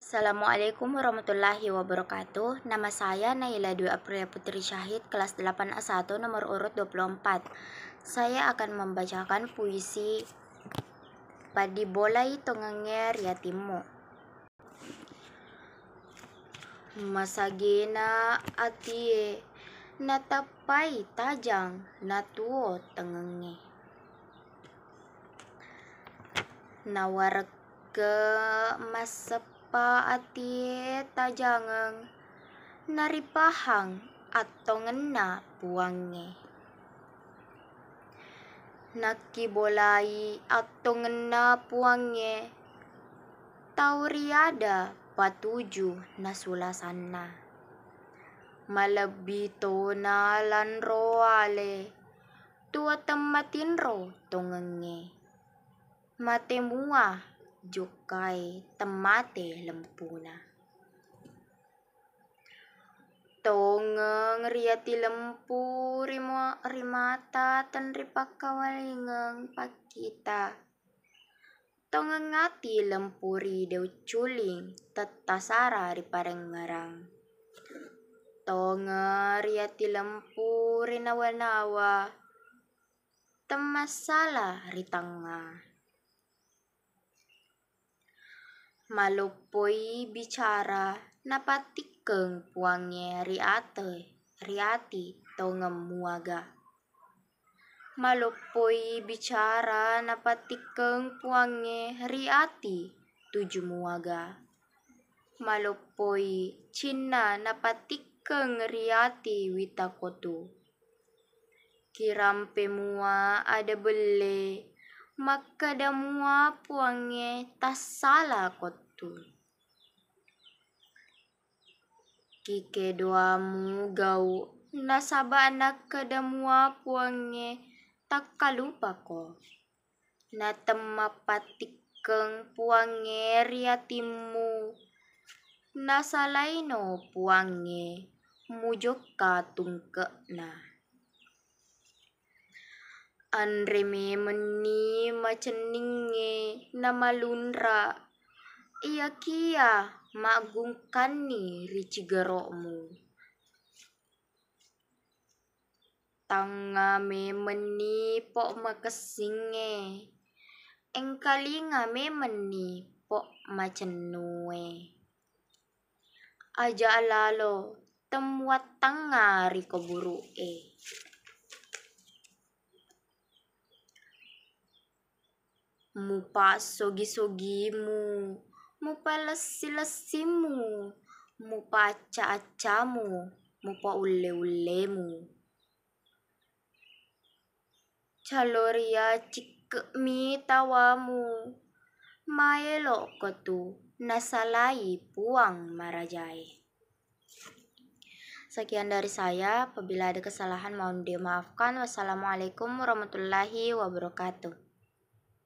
Assalamualaikum warahmatullahi wabarakatuh. Nama saya Naila Dwi Aprilia Putri Syahid, kelas 8A1 nomor urut 24. Saya akan membacakan puisi Padibolai Tonganger Yatimu. Masagena atie natapai tajang natuo tengenge. Nawarga masapa atie tajangeng naripahang atau ngena puange. Nakibolai atau ngena puange tauriada patuju nasulasana. Malabito na lanroale tua tematinro tongenge. Matemua jukai temate lempuna. Tongeng riati lempu rimata tenripakawalingeng pakita. Tongengati lempuri deu culing tetasara riparengarang. Tonge riati lempu rinawa-nawa temasala ritanga. Malupoi bicara napatikeng puange riati tongemuaga. Malupoi bicara napatikeng puange riati tujumuaga. Malupoi cina napatikeng riati witakotu. Kirampe mua ada bele maka damua puange tasala kotu. Kike doamu gau nasabana kadamua puange takalupa ko. Natema patikeng puange riatimu nasalaino puange mujoka tungkena. Andreme meni maceninge namalunra iya kia magungkani ricigarokmu. Tangame meni pok makesinge engkalingame meni pok macenue. Aja alalo temuat tanga rikoburue. Mupa sogi-sogimu, mupa lesi-lesimu, mupa aca-acamu, mupa ule-ulemu. Caloria cikemi tawamu, maelo kotu nasalai puang marajai. Sekian dari saya, apabila ada kesalahan mohon dimaafkan. Wassalamualaikum warahmatullahi wabarakatuh.